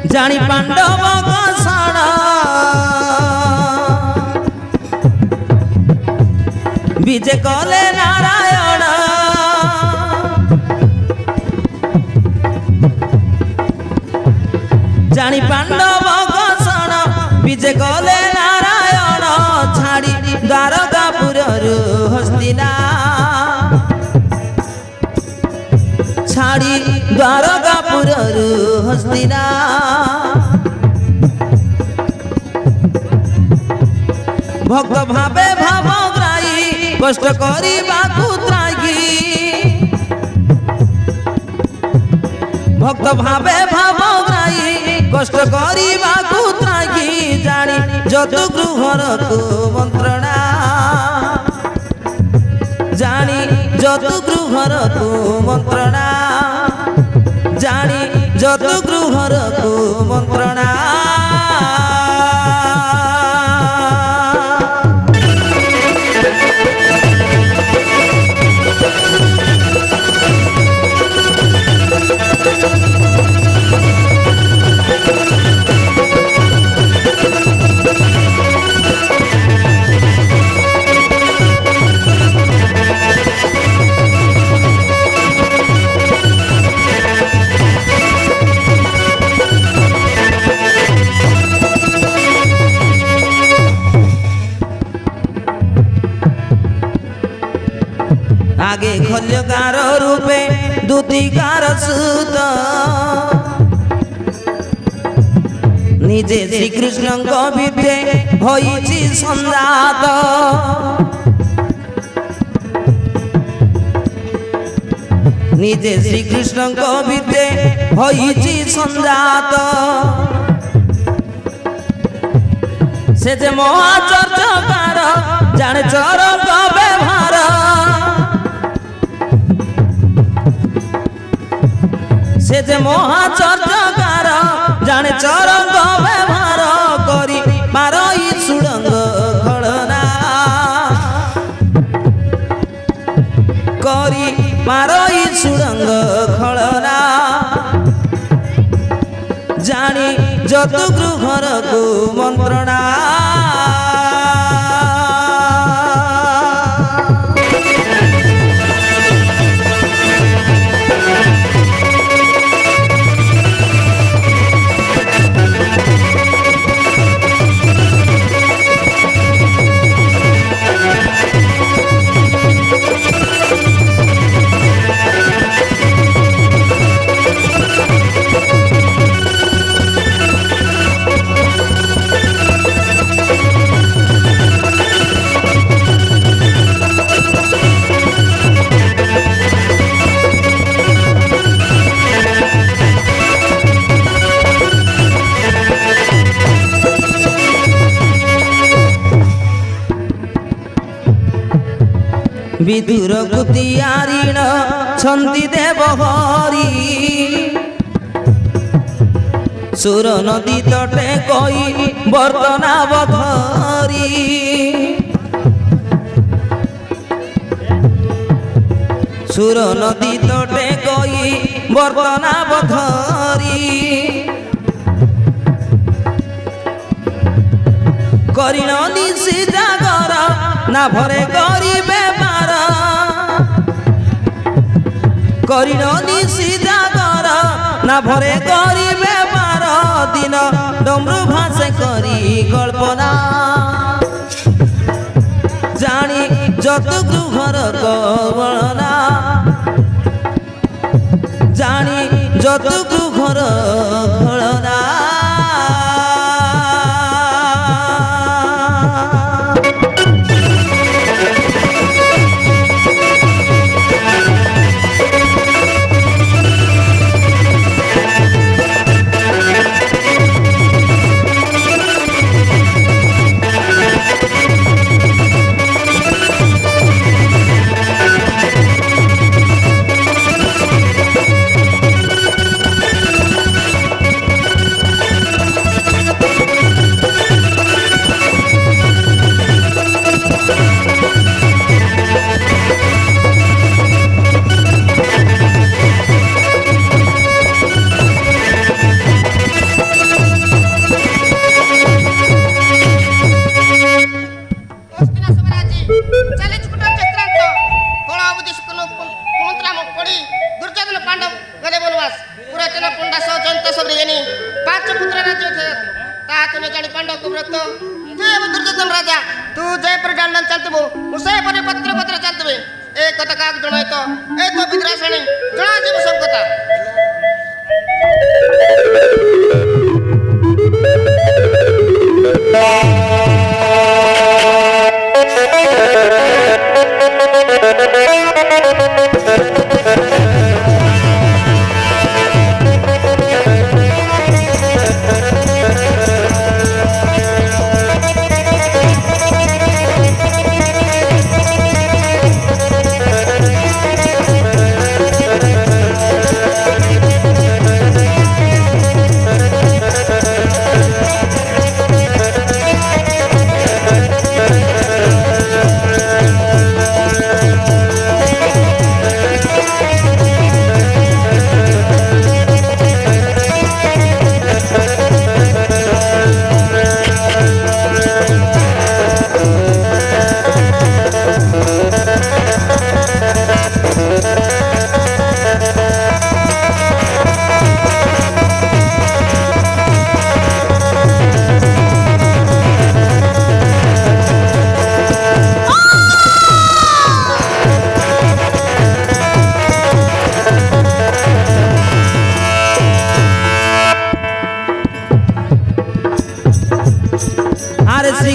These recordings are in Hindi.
जानी पांडव घोषण विजय कले नारायण जानी पांडव घोषण विजय कले नारायण छाड़ी द्वारकापुर हस्तिना छाड़ी द्वारकापुर हस्तिना भक्त भावे भावग्राही कष्ट करी त्रागी भक्त भावे भावग्राही कष्ट करी त्रागी जानी जतु गृहर को मंत्रणा जानी जतु गृहर को मंत्रणा जानी जतु गृहर को मंत्रणा आगे खल्यकार रूपे दूतिकार सूत निजे श्री कृष्ण विद्ये होइछि संजात निजे श्री कृष्ण विद्ये होइछि संजात से जे महाचर्चकार जाने चरक व्यवहार से जे महाचर्चकार जाने चरक व्यवहार करी मारई सुडंग खड़ना करी मारई सुडंग खड़ना जानी जतु गृहर को मंत्रणा विदुर कुतियारीण छन्ति देव हरि सुर नदी तटे कई बर्तना बधरी सुर नदी तटे कई बर्तना बधरी करिण निशि जागर ना भरे करिबे करिण निशि जागर ना भरे करिबे पार दिन डमरू भाषे करी कल्पना जानी जतु गृहर कवना जानी जतु गृहर खलना यानी 5 पुत्र राज्य थे ता तने जानी पांडव को व्रत ते दुर्योधन राजा तू जयपुर डांडन चलतबो उसे पर पत्र चलतबे ए कथा काक जणाय तो ए तो विद्रासणी जणा जीव सब कथा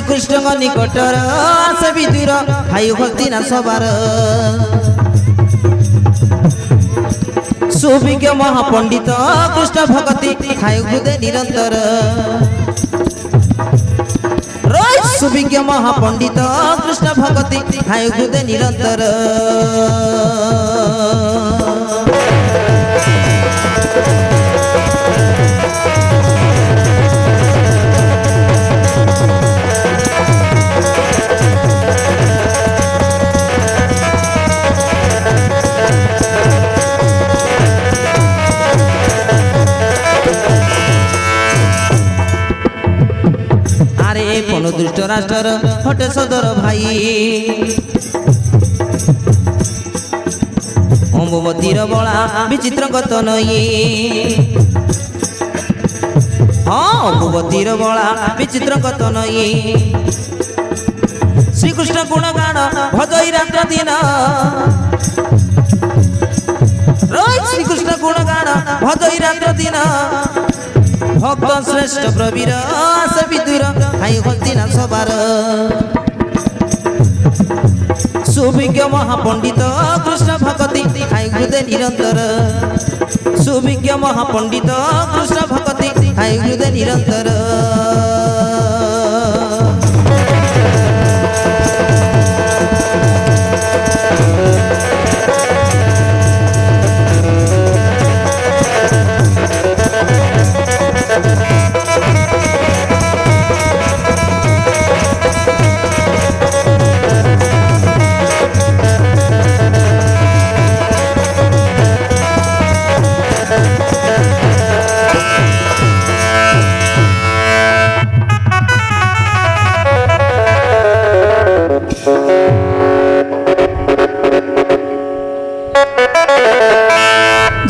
कृष्ण निकटर से विदुर भाई भक्ति ना सबार सुविज्ञ महापंडित कृष्ण भक्ति खाई हृदय निरंतर सुविज्ञ महापंडित कृष्ण भक्ति खाई हृदय निरंतर दुष्ट राष्ट्र हटे सदर भाई अम्बुवतीर बला विचित्र गत नई हाँ अम्बुवतीर बला विचित्र गत नई श्रीकृष्ण गुणगान भजई रात्र दिन श्रीकृष्ण गुणगान भजई रात्र दिन भक्त श्रेष्ठ प्रवीर आस विदुर खाई भक्ति ना सबार सुविज्ञ महापंडित कृष्ण भक्ति खाई हृदय निरंतर सुविज्ञ महापंडित कृष्ण भक्ति खाई हृदय निरंतर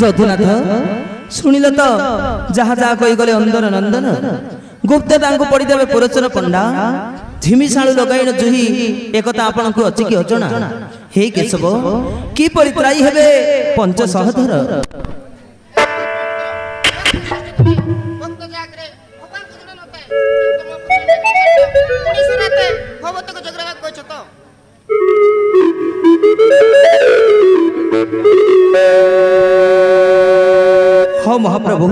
যদুনাথ শুনিল তো যাহা যাহা কই গলে অন্দর নন্দন গুপ্তে তাঙ্কু পড়িদেবে পুরচর পଣ୍ଡା ঝিমিଶାଳୁ ଲଗାଇଣ ଜୁହି একথা ଆପଣଙ୍କୁ ଅଛି କି ଅଜଣା ହେ କେଶବ କି ପରିତ୍ରାୟୀ ହେବେ ପଞ୍ଚ ସହଧର हाँ महाप्रभु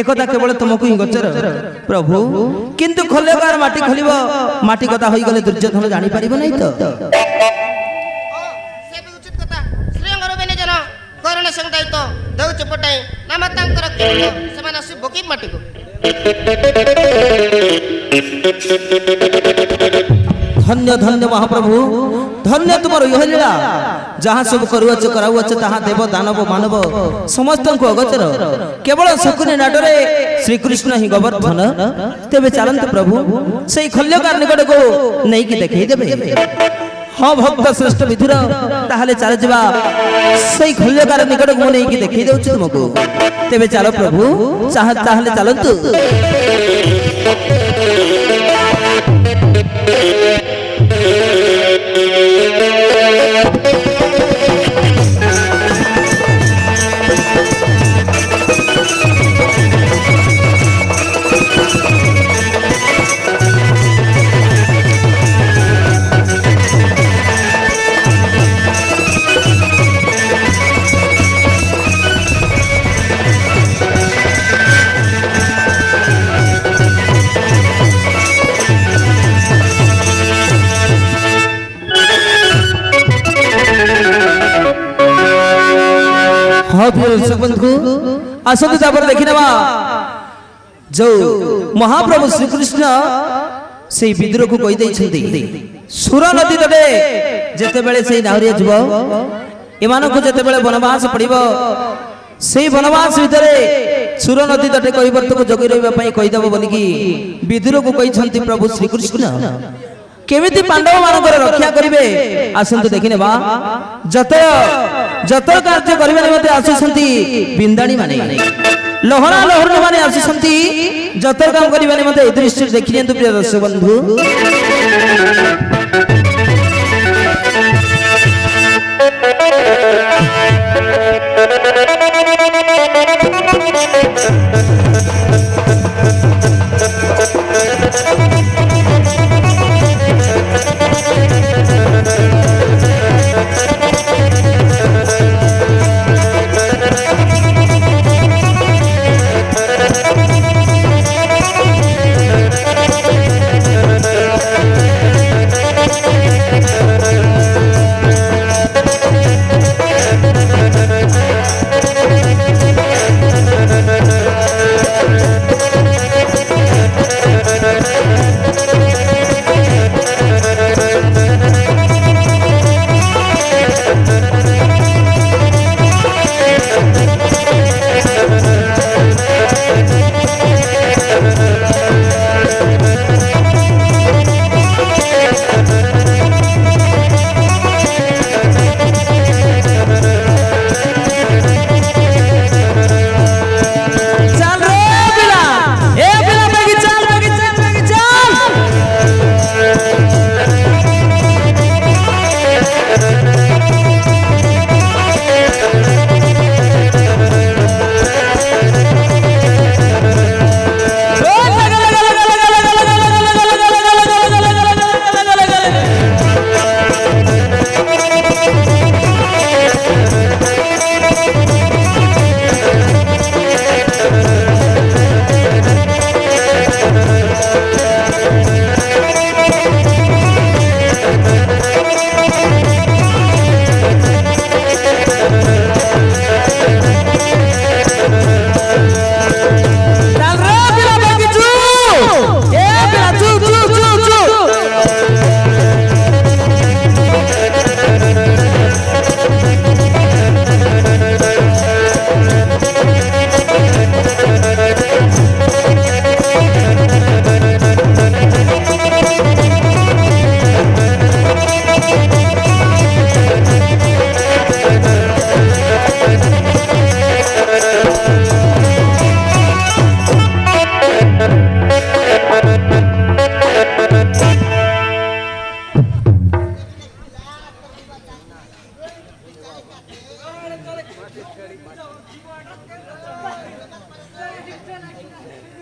एकता केवल तुमको ही गोचर प्रभु किंतु खोलेगार माटी खोलिब माटी कथा होई गले दुर्योधन जानि परिबो नै तो से भी उचित कथा श्रीअंगर बेने जन कर्ण संगदाय तो देउ चपटाई नाम तांकर केवल समान असि बोकी माटी को धन्य धन्य महाप्रभु धन्य तुमर यह लीला जहाँ सब करुअछ कराउछ ताहा देव दानव मानव समस्त को अगोचर केवल शकुनी नाटरे श्री कृष्ण ही गोवर्धन तेबे चलंत प्रभु सेई खल्यकार निकट को नहीं कि देखै देबे हाँ भक्त श्रेष्ठ विधुर ताहले चल जा से खल्यकार निकट को नहीं देखी दे तुमको तेरे चलो प्रभु ताहले चलतु हाँ प्रिय बंधु आसतु तापर देखि नबा जो महाप्रभु श्री कृष्ण से विद्रोह को कहि दैछन्ति सुर नदी तटे जेते बेले से नाहरिया जुब एमान को जेते बेले वनवास पड़िबो से वनवास भितरे सुर नदी तटे कहिबर्त को जगि रहबा पई कहि दबो बोली कि विद्रोह को कहिछन्ति प्रभु श्री कृष्ण केमिति पांडव मानकर रक्षा करिवे आसंतु देखिने बा जत कार्य करिवे निमते आसुसंती बिंदाणी माने लोहरा लोहर माने आसुसंती जत काम करिवे निमते ए दृश्य देखिनेंतु प्रिय दर्शक बंधु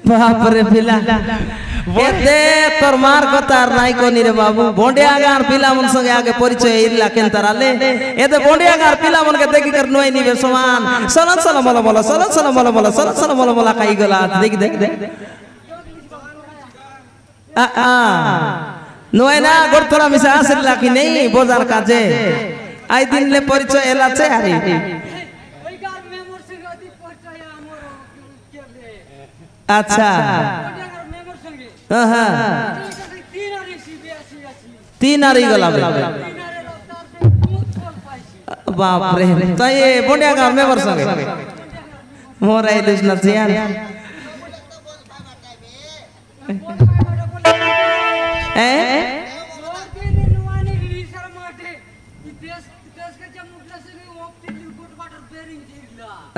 बाप रे पिला एते तोर मार कतार नाई कोनी रे बाबू बोंडिया गार पिला मन संगे आगे परिचय इरला केनतराले एते बोंडिया गार पिला मन के देखि कर नोई निवे समान सल सल मल मल सल सल मल मल सल सल मल मल काई गला देख देख देख आ नोई ना गोरथरा मिसा आसला कि नहीं बाजार काजे आई दिन ले परिचय एला छे आरी अच्छा तीन आरी गला बाप रे तो ये बोंडिया गांव में वर्ष संगे मोर आई दिस न यार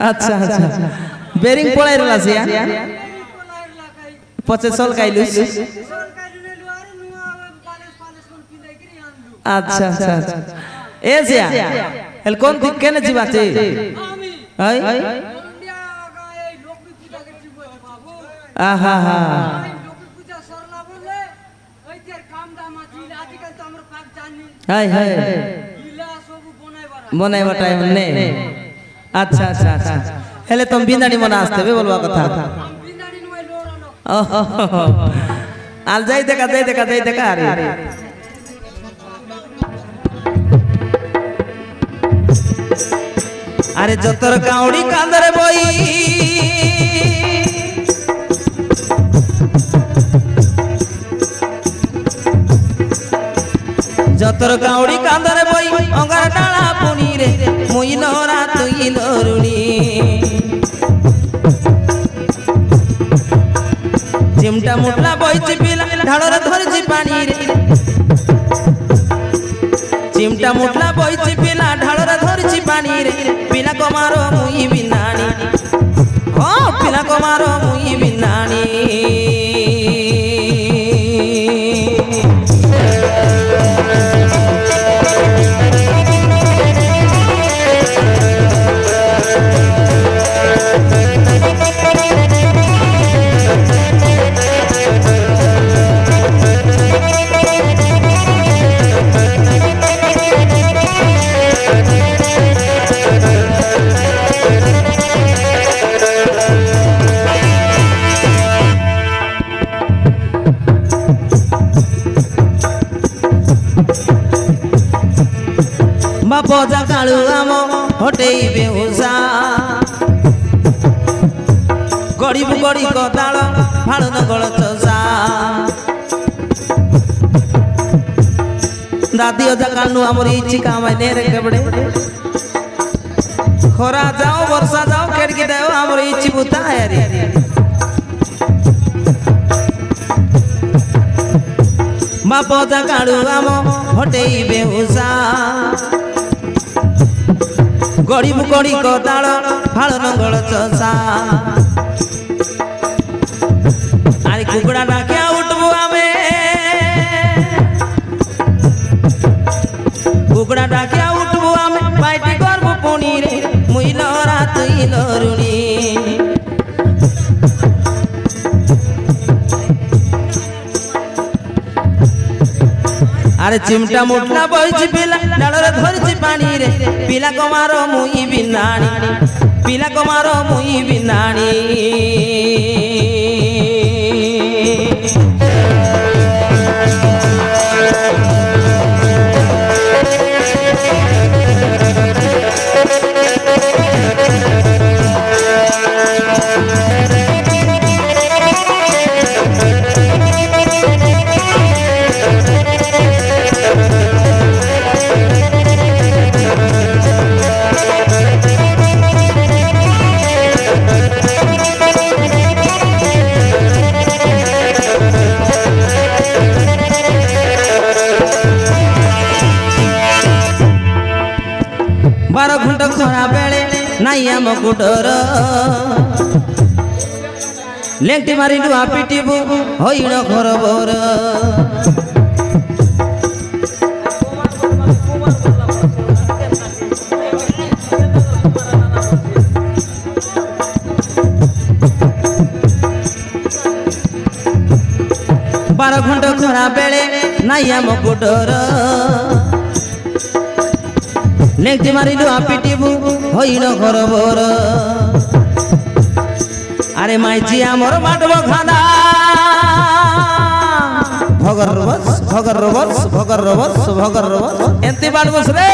अच्छा अच्छा बेरिंग पळाय रला सिया पचे सोल काइलुस अच्छा अच्छा ए सिया हेल कोन थी केने जीवा छे हाय आहा हा हाय हाय बनाई बटाई ने अच्छा अच्छा अच्छा हेले तुम बिंदानी मना आस्ते बे बोलवा कथा आल जाई देखा अरे अरे जतर काउडी कांदरे बई जतर काउडी कांदरे बई अंगार डाला पुनी रे मुई लोरा तुई लोरुणी चिमटा मुटला बईची पिला ढाळर धरची पाणी रे चिमटा मुटला बईची पिला ढाळर धरची पाणी रे पिला कमारो मुई बिनाणी हो पिला कमारो मुई बिनाणी बापोजा काळू आमो हटेई बेहुसा गड़ी बुगड़ी कदाल फाड़ नगल चसा दादी अजा कालू आमर इची काम नेरे केबड़े खरा जाओ वर्षा जाओ केड़की दाओ आमर इची बुता यारी बापोजा काळू आमो हटेई बेहुसा गड़ी बुगड़ी कदाल फाड़ नगल चसा अरे कुकड़ा डाकिया उठबू आमे कुकड़ा डाकिया उठबू आमे पाइटी करबू पुनी रे मुई लोरा तुई लोरुणी अरे चिमटा मुटला बईची पिला डालर धरची पानी रे पिला कमारो मुई बिनाणी पिला कमारो मुई बिनाणी बारो घंटा खरा बेले नाई आमको डर लेंटी मारी लुआ पिटिबू होइण घर बर बारो घंटा खरा बेले नाई आमको डर नेक्टी मारिलु आपिटिबू होइण घर बर अरे माइची आमर बाटबो खादा भगर बस एंती बाट बस रे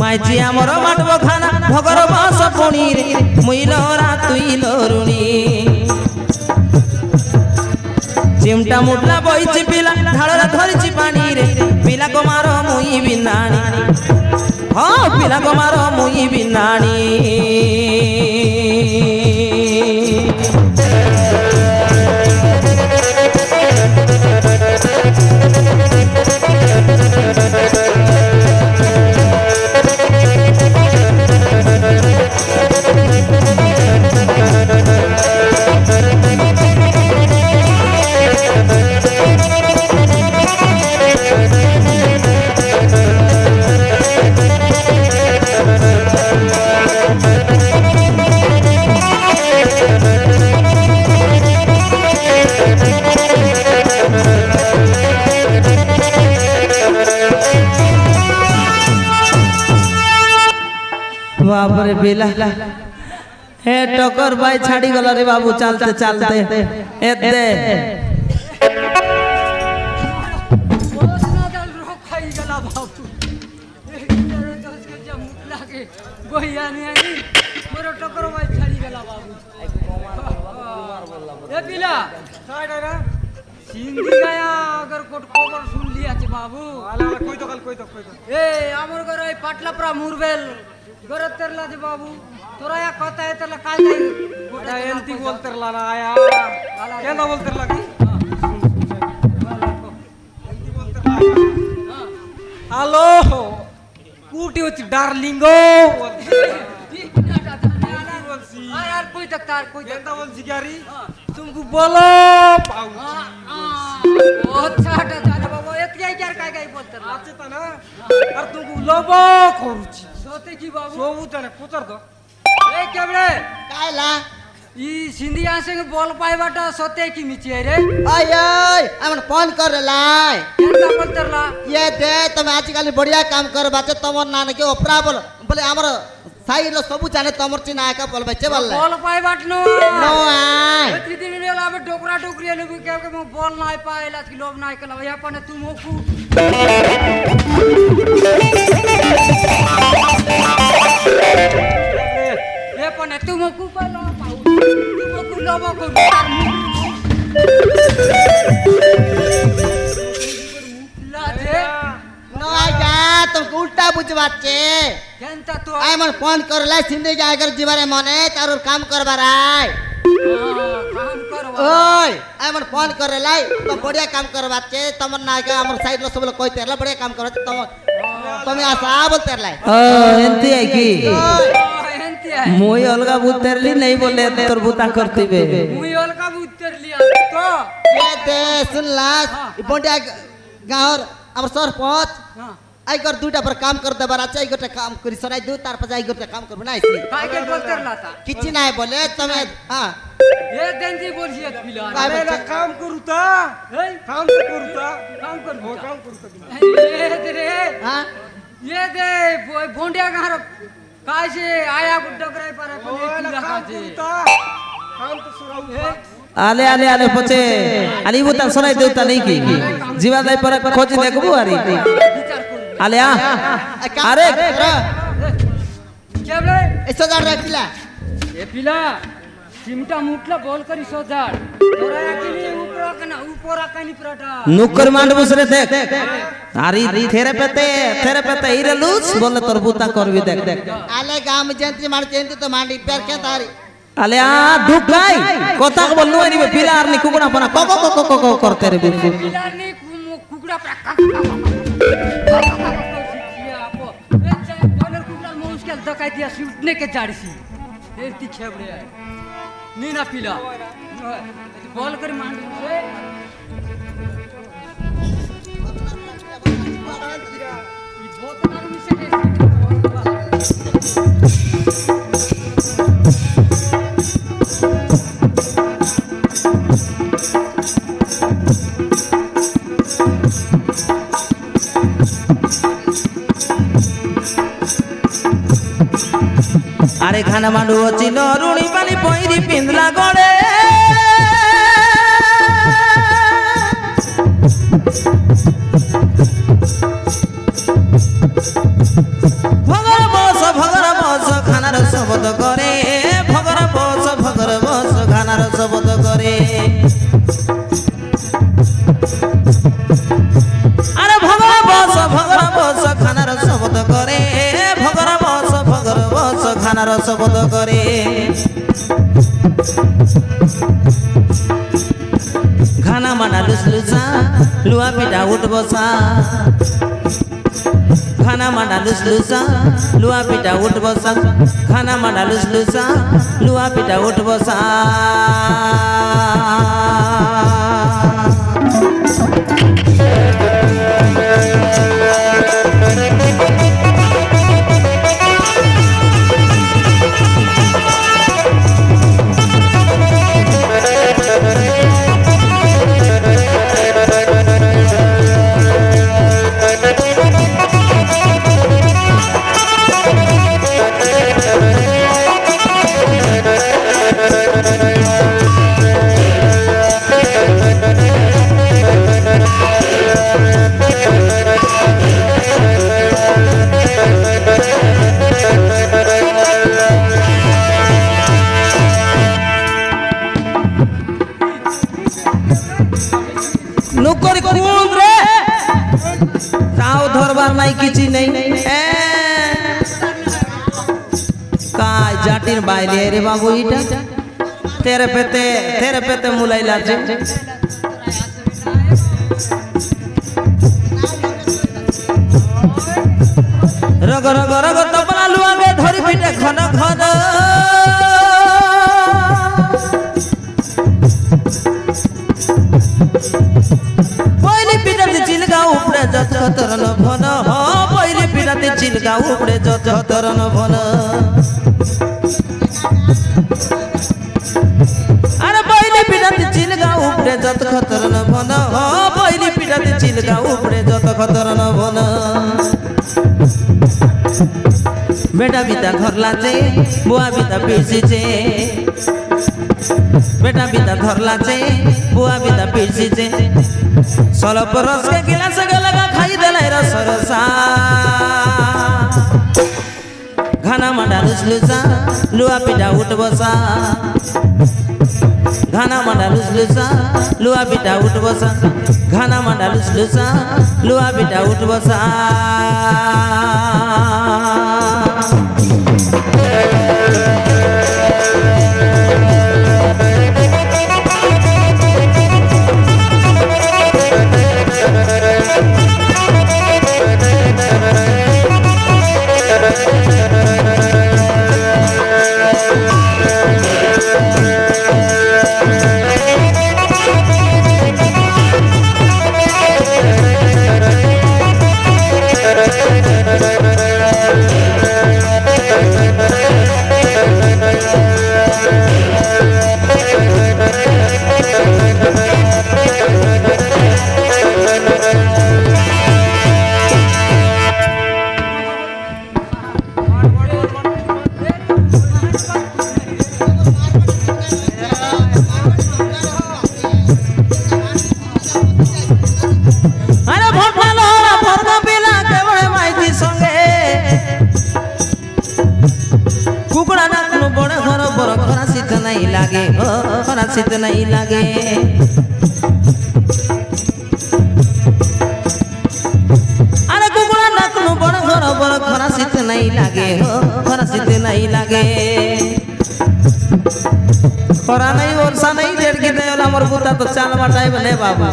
माइची आमर बाटबो खाना भगर बस पुनी रे मुई लोरा तुई लोरुणी चिमटा मुटला बईची पिला ढाळर धरची पानी रे पिला कमारो मुई बिनाणी हाँ पिला कमारो मुई बिनाणी रे पिला हे टकर भाई छाड़ी गला रे बाबू चलते चलते ए दे मोर टकर भाई छाड़ी गला बाबू ए पिला सिंधी गाया अगर कोट खबर सुन लिया छे बाबू कोई तो ए हमर घर ए पाटलापुरा मुरबेल घर तेरला छे बाबू तोरा या कहता है तेला काय काय गोटा एंती बोलतेरला ना आया केना बोलतेरला की एंती बोलतेरला हेलो कूटी होची डार्लिंगो यार कोई तक तार कोई जनता बोल जिगारी तुमको बोलो अच्छा जाने बाबा एतकी यार काय काय बोलतर आचे ता ना और तुमको लोबो करूची सोते की बाबू सोबू तने पुतर दो ए केबळे कायला ई सिंधिया संग बोल पाए बाटा सोते की मिची रे आय आमन फोन कर लाई केनता बोलतरला ये दे तुम आजकल बढ़िया काम कर बाचे तमर नान के ओपरा बोले हमर साई लो सबु जाने तमर चिना का बोल बच्चे बोल बोल पाए बाट नो नो आय एतकी दिन रेला बे डोकरा डोकरी ने के के बोल नाय पाएला की लोभ नाय कला या पने तुम होकू ये पने तुम होकू पालो पाऊ तुम होकू लोभ करू तार लाजे नो आय जा तुम उल्टा बुझबाचे केनता तो आय मन फोन कर लाई सिंधी के अगर जीवारे मने तारो काम करबाराय काम करवा ओय आय मन फोन कर लाई तो बढ़िया काम करबाचे तमर ना के हमर साइड लो सब लोग कहते ला बढ़िया काम करबाचे तुम आशा बोलते लाई एंती है की एंती है मोई अलगा बुतरली नहीं बोले तोर बुता करतीबे मुई अलका उतर लिया तो ये दे सुन ला बढ़िया गाँव हमर सरपंच हां आई कर दुटा पर काम कर देबार আছে এই গোটা কাম করি সরাই দু তার পাশে এই গোটা কাম করব না আইছি काय के बोलतरला था কিছু নাই বলে তুমি হ্যাঁ ये देंती बोलसियत पिला काय बच्चे? काम करूता काम तो करूता काम करूता ये दे रे हां ये दे भोंडिया घर काय से आया डगराय पर पिला का जे काम तो सुराऊ आले आले आले पचे आली बुता सराई देवता नहीं की जीवा दाई पर खोज देखबो आरी विचार कर आले आ अरे केबले ऐसा जा रखला ए पिला चिमटा मुटला बोल करी सोजाड तोरा याकिनी ऊपर कनी पराठा नुकर मांड बसरे देख आरी थेरे पेते इरलुस बोले तोर बुता करबी देख देख आले गाम जंत्री मार जंत्री तो मांडी पैर के तारी आले आ दुखाई कोता को बोलनु आनी पिला आरनी कुकुड़ा पना को करते रे बिल्कुल पिला ने कुकुड़ा प्रका मुश्किल दकाई दिया सुटने के जाड़सी एती खेबड़े है नीना पिला बॉल कर मांग रे ई बोतल में से अरे खाना मांडू अच्छी रुणी पानी पैरी पिंदला गड़े भगर बस खानार शब्द करे भगर बस खानार शब्द करे अरे भगर बस खानार शब्द करे भगर बस खानार शब्द करे खाना माना लुसलुसा लुआ पिटा उठ बसा खाना माना लुसलुसा लुआ पिटा उठ बसा खाना माना लुसलुसा लुआ पिटा उठ बसा নাই কিছু নেই काय जाटिर बायले रे बाबू इटा तेरे पेते मुलाई लाजे रग रग रग तबला लुआ गे धरी पिटे घन घन पहली पिटाते चिलका उपड़े जत तरन भन हो पहली पिटाते चिलका उपड़े जत तरन भन अरे पहली पिटाते चिलका उपड़े जत खतरन भन हो पहली पिटाते चिलका उपड़े जत खतरन भन बेटा बिता घर लाचे बुआ बिता पिर्सिचे बेटा बिता घर लाचे बुआ बिता पिर्सिचे सलप रस के गिलास लगा खाई देला रस रसा घाना मंडा लुसलुसा लुआ पिटा उठ बसा घाना मंडा लुसलुसा लुआ पिटा उठ बसा घाना मंडा लुसलुसा लुआ पिटा उठ बसा शीत नहीं लागे अरे कुकुड़ा नाकनु बड़ घर बड़ खरा शीत नहीं लागे हो खरा शीत नहीं लागे खरा नहीं वर्षा नहीं डेढ़ की दे हमर बुता तो चाल बाटाई बने बाबा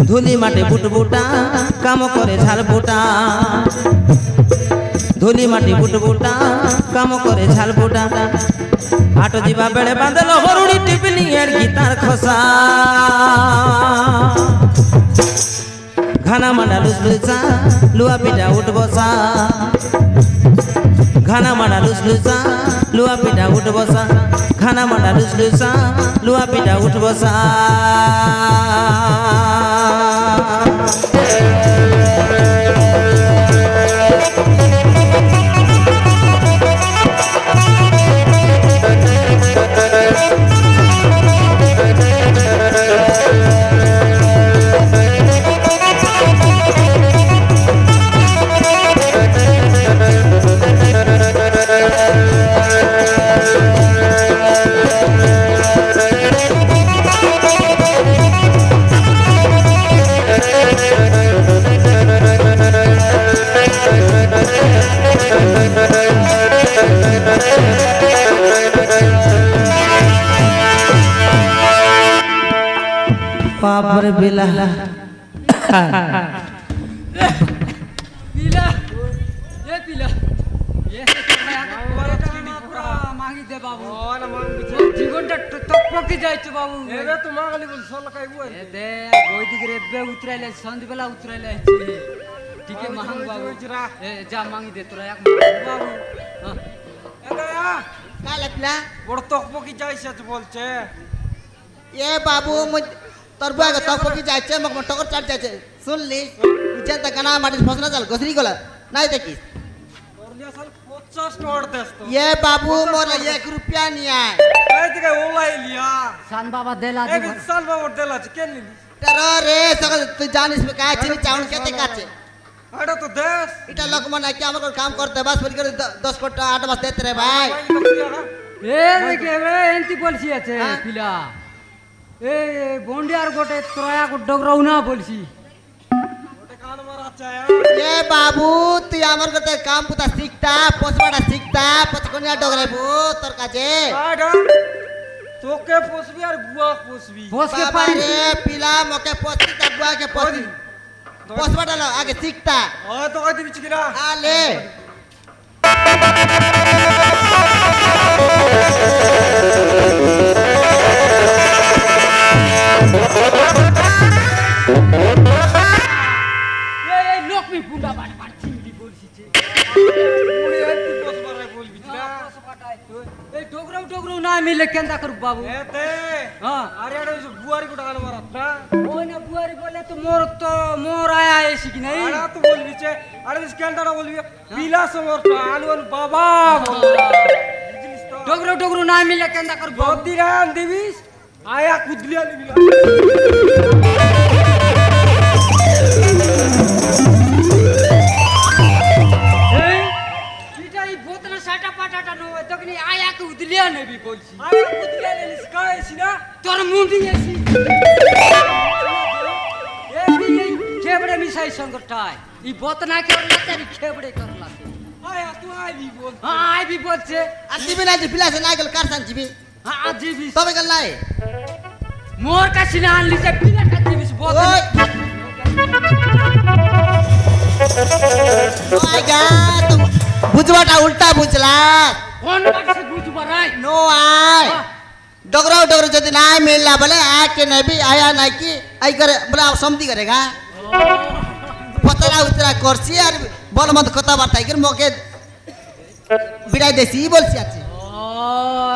धूली माटे बुटबुटा काम करे झाल बुटा धूली माटी बुटबुटा काम करे झाल बुटा हाट जीवा बेले बांधल हरुड़ी टिपनी एड़ गिटार खसा घाना मंडा लुसलुसा लुआ पिटा उठ बसा घाना मंडा लुसलुसा लुआ पिटा उठ बसा घाना मंडा लुसलुसा लुआ पिटा उठ बसा पापर बिला पीला ये पीला ये पूरा मांगी दे बाबू जीवनটা তকপকি যাইছে বাবু এবে তো মাগলি বল সল কাইবো এ দে ওই দিকে রেবে উতরাইলে সন্ধ্যে বেলা উতরাইলে আছে ঠিক আছে মাং বাবু এ যা মাঙ্গি দে তোরা এক বাবু এ দয়া কালে পিলা বড় তকপকি যাইছে বলছে এ বাবু তোর বুয়া তকপকি যাইছে মক টকর চাট যাইছে শুনলি ইচ্ছা তা গানা মাটির ফসনা চাল গসরি গলা নাই দেখিস তোর লিয়া সাল 50 টাকা দেস তো ये बाबू मोर 1 रुपया नहीं आए এই দিকে ওলাই লিয়া शान बाबा देला এক সাল বাবু দেলা কেন নিলি तेरा रे सकल तू जानिस में का चिनी चाउन केते काचे আড়া তো দেস इटा लोग मना क्या हमर काम करते बस बोल कर 10 कोटा 8 बस देते रे भाई এ দেখে রে এন্টি বলছি আছে হ্যাঁ? পিলা এ বন্ডিয়ার গোটে তোরা কো ডগরাও না বলছি এ বাবু তুই আমার কাছে কাম পুতা শিখতা পছবাটা শিখতা পছকনিয়া ডগরাইবো তোর কাছে তোকে পোষবি আর বুয়া পোষবি বসকে পারি রে পিলা মকে পছতি তা বুয়াকে পছতি পছবাটা লো আগে শিখতা তো কই দিবি কিনা আলে এই লোকমি পুন্ডা বাট বাট চিংড়ি বলছি যে ওই তুই পোষবারে বলবি না এই ডগরাও না মিলে কেন্দা করব বাবু এতে হ্যাঁ আরে আরে বুয়ারি কোটা গান মারাত না ওই না বুয়ারি বলে তো মোর আয়া এসি কি নাই আরে তো বলবি যে আরে স্ক্যান্ডার বলবি পিলা সমর আনুন বাবা বুঝলিস তো ডগরাও না মিলে কেন্দা করব যদি রাম দিবিস আয়া কুদলিয়া নিবি এই এটাই বোতনা সাটা পাটাটা নয় তখন আয়া কে উদলিয়া নেবি বলছি আয়া কুদলিয়া নিস কাইছি না তোর মুন্ডি এসি এই খেবড়ে মিশাই সংগঠায় ই বোতনা কে লাতারি খেবড়ে করলা আয়া তুই আইবি বল হ্যাঁ আইবি বলছে আর দিবি না যে পিলা সে না গেল কার সান দিবি হ্যাঁ আজিবি তবে গেল নাই মোর কাছে না আনলি যে বিরাট আজিবি বোতনা ওই ওই গা তো বুঝবাটা উল্টা বুঝলা কোন বাক্সে বুঝবা রাই নো আয় डगरो যদি নাই মিললা বলে আকে নেবি আয়া নাই কি আই করে বলে সমতি করেগা পতরা উতরা করছি আর বল মত কথা বার্তাই করে মকে বিড়াই দেছি বলছি আছে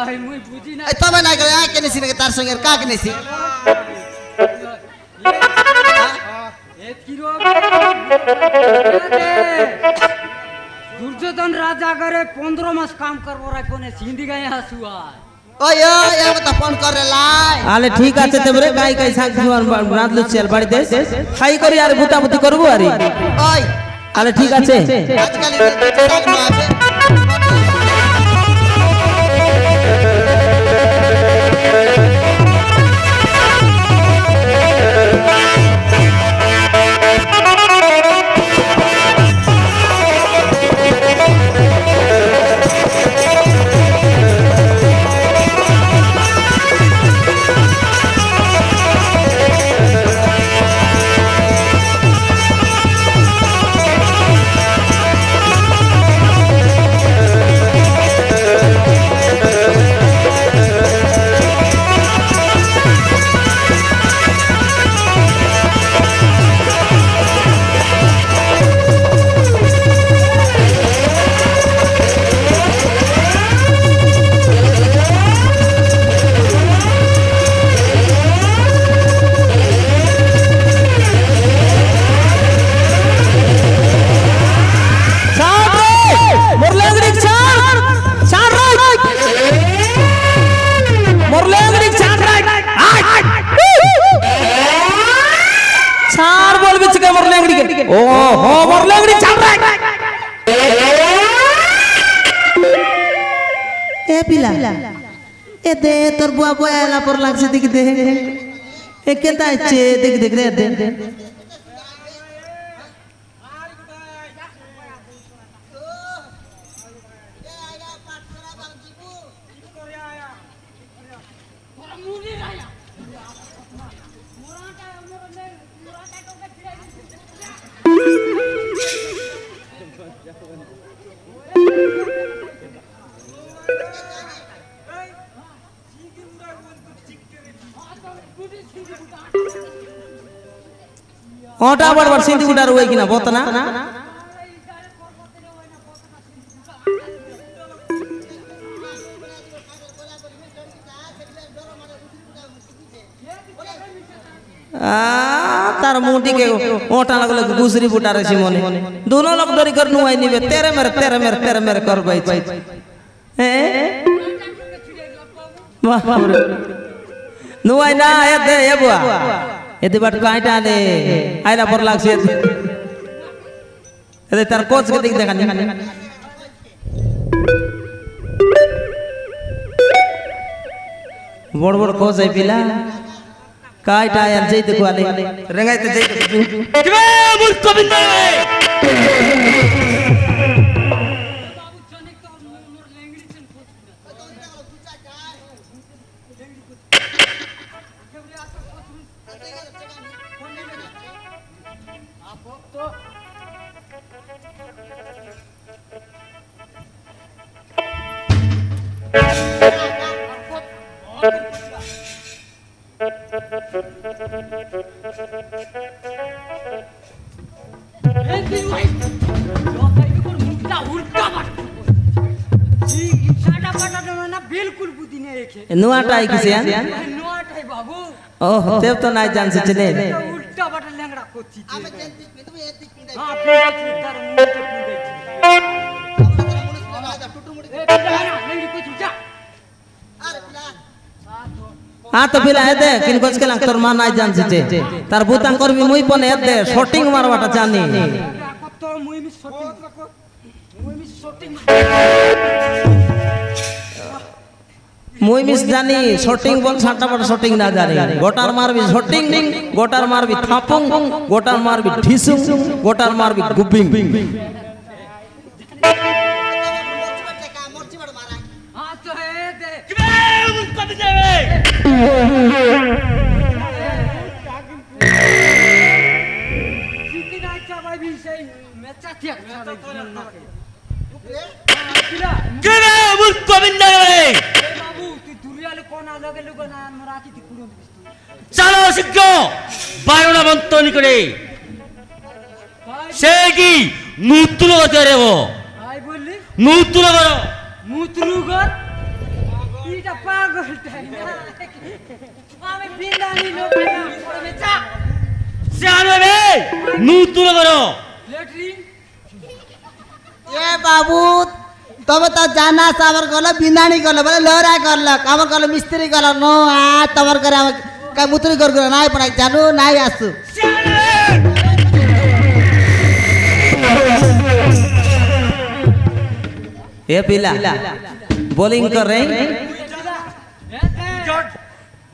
ওই মুই বুঝি না এই তবে না করে আকে নেছি নাকি তার সঙ্গে কাকে নেছি এ কিরো দুর্যোধন রাজা করে 15 মাস কাম করবো রাই কোনে সিন্ধি গায়ে হাসুয়া ওই ওই এমন তো ফোন করে লাই আলে ঠিক আছে তেবরে গাই গাই শাক জুয়ান রাঁধলু চেল বাড়ি দে খাই করি আর বুতাবুতি করবো আরে ওই আলে ঠিক আছে আজকাল শাক না আছে ओ हो मोर लंगड़ी चल रहा ए पिला ए दे तोर बुआ बुआ आला पर लाग से दिख दे ए केता छे देख देख रे दे ओटा बड़ बड़ सिंधी उडार होई किना बोतना तार मुंडी के ओटा लगल गुसरी बुटा रे सिमोने दोनों लोग दरी कर नुआई निबे तेरे मेरे कर भाई ए वाह नुआई ना ए दे ए बुआ एते बट काइटा दे आइला पर लागसे एते तार कोच के देख देखानी बड़ बड़ कोच है पिला काय टायर जैते को आले रंगायते जैते किबे मूर्ख बिंदा बाबू चनिक तो मोर लेंगड़ी छन तो बिल्कुल बुद्धि नहीं है नुआ टाई किसे यान नोट है बाबू ओह तेव तो नाय जान से चले उल्टा बटन लेंगड़ा कोची हां फिर उधर मुंह पे जा हाँ तो फिर आए दे किन कोच के लंग तोर मान नाय जान से तार बुतां कर भी मुई पने दे शॉटिंग मारवाटा चानी तो मुई में शॉटिंग मुई मिस जानी शॉटिंग बोल साटा बट शॉटिंग ना जानी गोटार मार भी शॉटिंग गोटार मार भी थापुंग गोटार मार भी ठिसुंग गोटार मार भी गुबिंग हां तो है दे किबे मूर्ख बिंदा वे सीधी नाच भाई भी सही मैं चाहती हूं किबे मूर्ख बिंदा वे बाबू तू दुरियाले कोना लगे लगे ना मराठी ती कुडून दिसतो चलो शीघ्र बारोड़ा बंत निकटे सेगी नूतन करे वो आई बोलली नूतन करो মুতরুগর এটা পাগলটাই না আমি বিন্দানি লোক না পড়বে চা जानो बे नूतन करो লেট্রিন ए बाबू तबे तो जाना सावर गलो बिंदाणी गलो बोले लोरा करल कामर गलो मिस्त्री गलो नो आ तमर करे का मुतरी कर नाय पड़ाई जानू नाय आसु ए पिला बॉलिंग कर रहे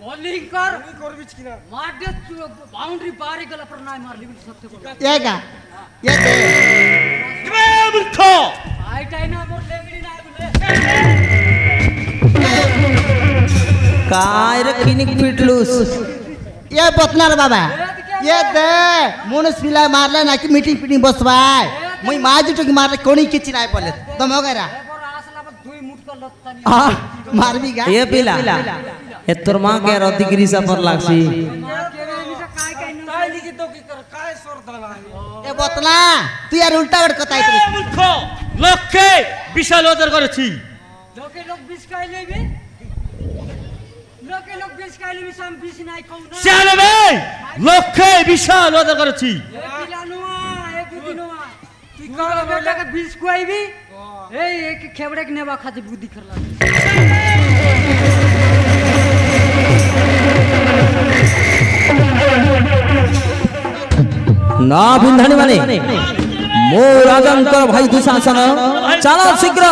बॉलिंग कर मार दे बाउंड्री बारी गला पर नाय मार लिबी सबसे बड़ा ये का ये दे किबे मूर्ख आई टाइम ना मोर लेंगड़ी नाय बोले काय रे किनिक फिटलूस ये बतनार बाबा ये दे मुनस पिला मारले ना कि मीटिंग पीटिंग बसवाय मुई माजु टकी मारले कोणी किछि नाय पले तुम हो गरा पर आसला पर दुई मुठ का लत्ता आ मार भी गा ए पिला ए तोर मां के रतिगिरी सा पर लागसी मार के मी से काय काय न काय लिखी तो की कर काय सोर दला ए बतला तू यार उल्टा बड़ कताई किबे मूर्ख लक्ष्य विशाल ओदर करेছি लोके लोग बिस काय लेबे लोके लोग बिस काय लेबे सम बिस नाय कहू ना जानो बे लक्ष्य विशाल ओदर करेছি ए पिलानुआ ए बुदिनुआ তুই কাল বেটাকে বিষ খুয়াইবি এই এক খেবড়ে নেবা খাতি বুদ্ধি করলা ना बिंधाणी माने मो राजंकर भाई दुशासन चलो शीघ्र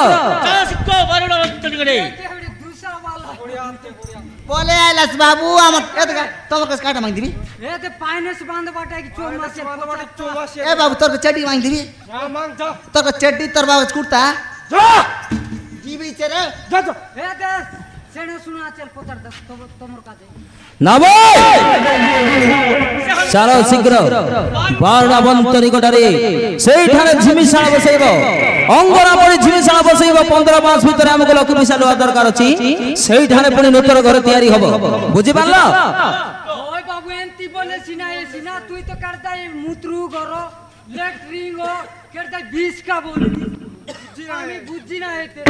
चलो शीघ्र बारोड़ा बंत निकटे খেবড়ে দুসা वाला बोले आलस बाबू हम एतका तब कस काटा मांग दिबी ए ते पाइनेस बांध बाटा की चोर मासे बाटा चोमासे ए बाबू तोर चड्डी मांग दिबी जा मांग जा तोर चड्डी तोर बाबू कुर्ता जा जीबी चरे जा जा ए ते सेने सुना चल पतर दस तोमर काजे ना बो चलो शीघ्र बारोड़ा बंत निकटरे सेई ठाने झिमिशाला बसैबो अंगरा पड़ी झिमिशाला बसैबो 15 मास भितर हमको लकी विशाल दरकार अछि सेई ठाने पुनी नूतन घर तयारी हबो बुझि पारलो ओय बाबू एंती बोले सिना ए सिना तुई तो करता है मूत्रु गरो लेटरिंग हो करता 20 का बोली আমি বুঝি না এতে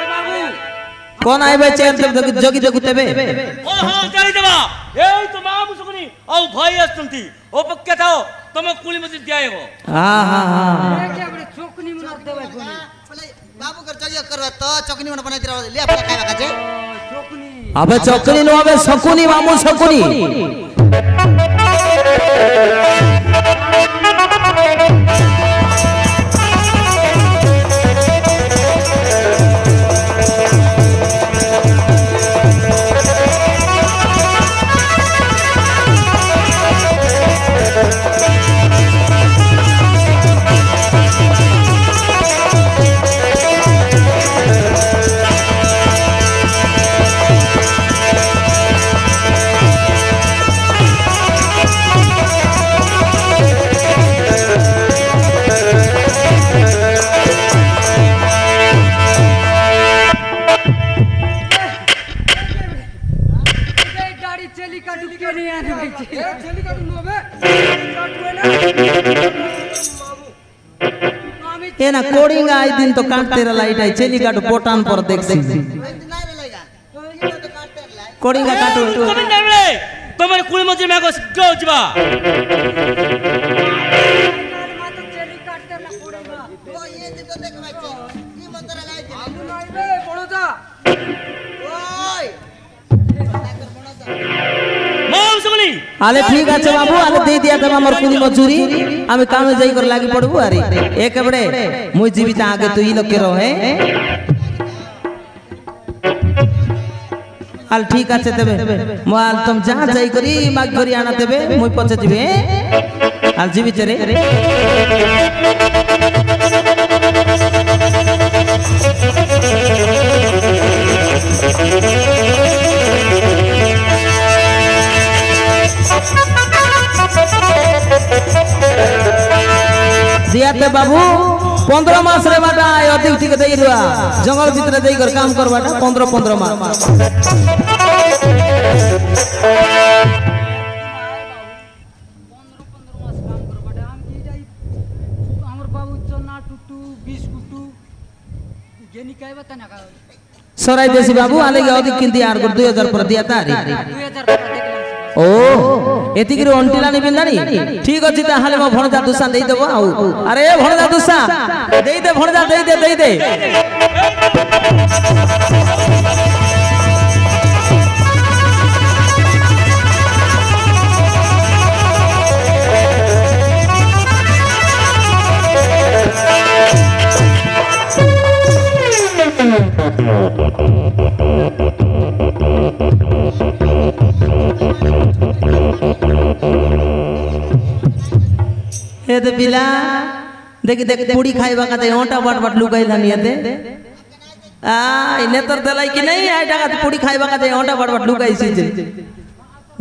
এ বাবু কোন আইবে চেন জগি দেখুতেবে ओहो जाई देबा एई तो मामु सुकुनी औ भाई असतंती ओ पक्के थाओ तमे कुली मत दियाएगो हां हां हां এ কে বলে চোকনি মনা দেবে কোনি बोले बाबू कर चलियो करवा तो चकनी मन बनाई दिरा ले अपना खाଇବା काजे চোকনি अबे चौकनी नो अबे शकुनी मामू शकुनी ये ना कोडिंग आई दिन तो काटते रह लाइट आई चली काटो पोटान पर देख सी कोडिंग काटो তুমি নামলে তোমার কুড়ি মধ্যে মেঘ গো যা मातो चेली काटतेला कोडीगा ओ ये दिन तो देख बाचे ये मंदिर लाई दे आलू नाही बे बडोदा ओय মাম সুগনি आले ठीक আছে बाबू आले दे दिया तब हमर कुली मजूरी আমি কামে যাই कर लागी पड़बू अरे एक बड़े मुई जीवित आगे तू ई लोग के रहे आल ठीक আছে तबे मोल तुम जहां जाई करी माग करी आना तबे मुई पछे जिबे आल जीवित रे दियाते बाबू 15 मास रे बाटा अधिक ठीक देई रुआ जंगल भीतर देई कर काम कर बाटा 15 मास 15 मास काम कर बडे हम की जाई हमर बाबू चना टुटू 20 कुटू गेनी काय बता ना का सराय देसी बाबू आले के अधिक किंती यार 2000 पर दिया तारी 2000 का देख ओ एतिक रे अंटिलानी बिंदानी ठीक अछि ताहाले मो भणजा दुसा देई देबो आउ अरे भणजा दुसा देई दे भणजा देई दे ए तो बिला देख देख पूड़ी खाइबा का ते ओटा बाट बाट लुकाई धानी आते आ इने तर दलाई कि नहीं आइ टाका पूड़ी खाइबा का ते ओटा बाट बाट लुकाई सी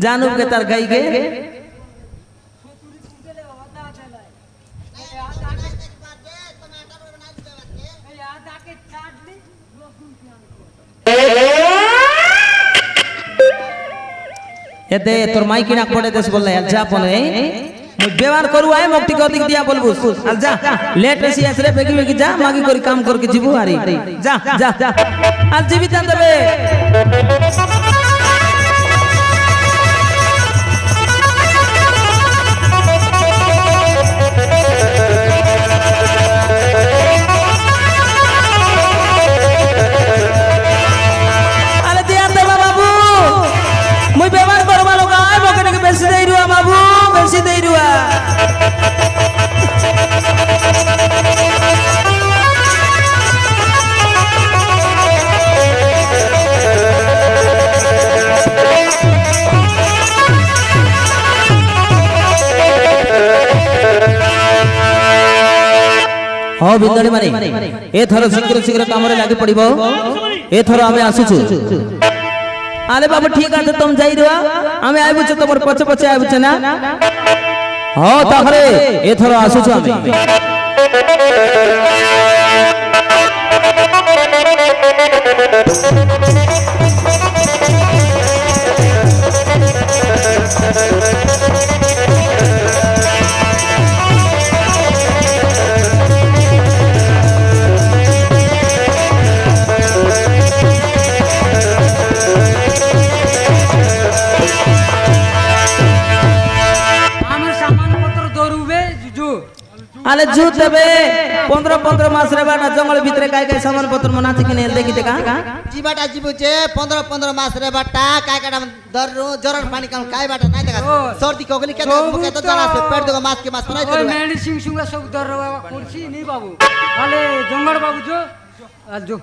जानू के तर गई के ए दे तोर माई किना पड़े देस बोल यार जा पने मु व्यवहार करू आए मुक्ति को दिख दिया बोलबू चल जा लेट रे सी असरे बेगी बेगी जा मागी करी काम करके जीबू हारी जा जा आज जीवित देबे अरे दिया देबा बाबू मु व्यवहार करबा लोग आए मोके के बेसी देई रुआ बाबू बेसी देई रुआ हो बिंदड़ी मारी ए थरो शीघ्र शीघ्र काम रे लागी पड़िबो ए थरो हमें आसुछु आले बाबू ठीक আছে तुम যাই रुआ আমি আইবুছ তোমার পছে পছে আইবুছ না हो তাহলে এ থরো আসুছ আমি आले जू तबे 15 मास रे बाटा जंगल भीतर काय काय सामान पत्र मना छ किने देखि ते का जीवाटा जीबुचे 15 मास रे बाटा काय काटा दर जरर पानी काम काय बाटा नाही देखा सर्दी कोगली के मुके तो जना से पेट दो मास के मास बनाई ओए मेडिसिन सुंगा सब दर बाबा कुर्सी नहीं बाबू आले जंगल बाबू जो जो